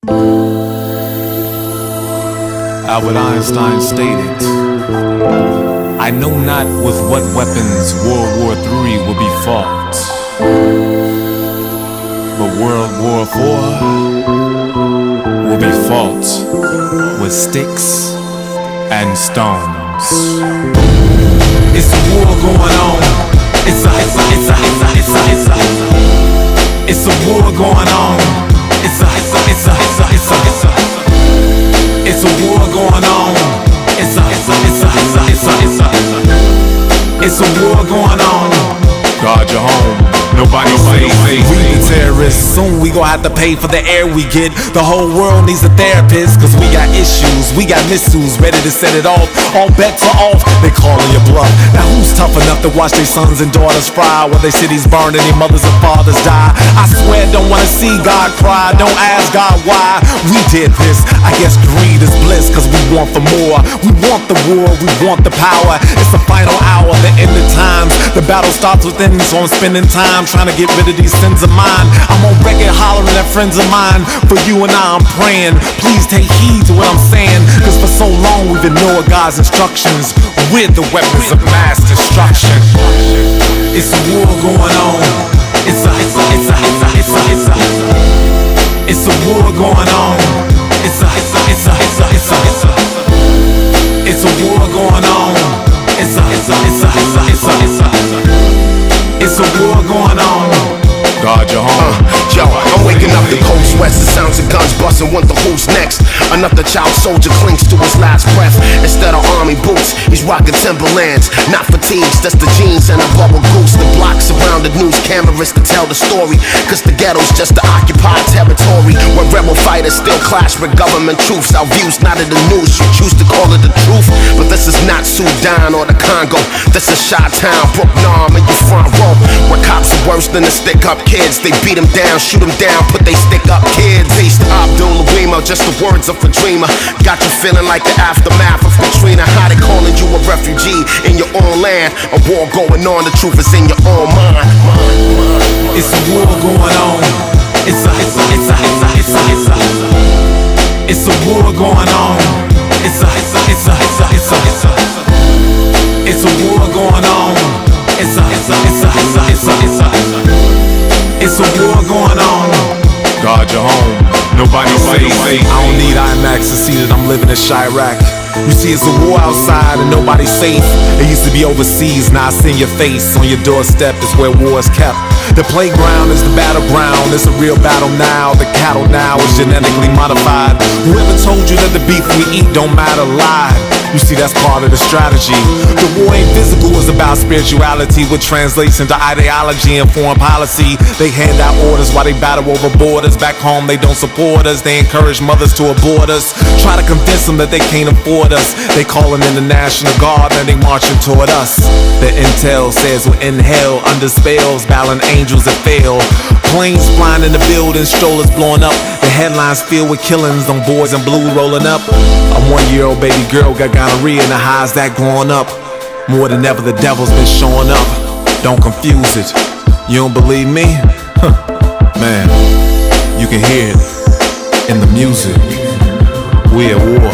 Albert Einstein stated, "I know not with what weapons World War III will be fought, but World War IV will be fought with sticks and stones." It's a war going on. It's a war going on. It's a war going on. It's a war going on. Guard your home. Nobody safe. We the terrorists. Soon we gon' have to pay for the air we get. The whole world needs a therapist, cause we got issues, we got missiles ready to set it off. All bets are off, they calling your bluff. Now who's tough enough to watch their sons and daughters fry while their cities burn and their mothers and fathers die? I swear don't wanna see God cry. Don't ask God why we did this. I guess greed is bliss, cause we want for more. We want the war, we want the power. It's the final hour, the end of times. The battle starts within, so I'm spending time trying to get rid of these sins of mine. I'm on record hollering at friends of mine. For you and I'm praying. Please take heed to what I'm saying, cause for so long we've ignored God's instructions. We're the weapons of mass destruction. It's a war going on. It's a war going on. It's a war going on. It's a war going on. Guard your home. Yo, I'm waking up the coast west. The sounds of guns busting. Wonder who's next. Another child soldier clings to his last breath. Instead of army boots, he's rocking Timberlands. Not fatigues, that's the jeans and a bubble goose. The block surrounded news cameras to tell the story, cause the ghetto's just the occupied territory where rebel fighters still clash with government troops. Our views not in the news, you choose to call it the truth. But this is not Sudan or the Congo. This is Chi-Town, Brook Narm, and you front row, where cops are worse than the stick-up kids. They beat them down, shoot them down, put they stick up kids. Peace to Abdul Lawima, just the words of a dreamer. Got you feeling like the aftermath of Katrina. How they calling you a refugee in your own land? A war going on, the truth is in your own mind. It's a war going on. It's a war going on. It's a war going on. It's a war going on. Guard your home. Nobody safe. I don't need IMAX to see that I'm living in Chirac. You see, it's a war outside and nobody's safe. It used to be overseas, now I see your face. On your doorstep is where war is kept. The playground is the battleground. It's a real battle now. The cattle now is genetically modified. Whoever told you that the beef we eat don't matter lied. You see, that's part of the strategy. The war ain't physical, it's about spirituality, which translates into ideology and foreign policy. They hand out orders while they battle over borders. Back home they don't support us. They encourage mothers to abort us. Try to convince them that they can't afford us. They calling in the National Guard and they marching toward us. The intel says we're in hell under spells, battling angels that fail. Planes flying in the buildings, strollers blowing up. The headlines filled with killings on boys in blue rolling up. A 1-year-old baby girl got gonorrhea and the highs that growing up. More than ever the devil's been showing up. Don't confuse it. You don't believe me? Man, you can hear it in the music. We at war.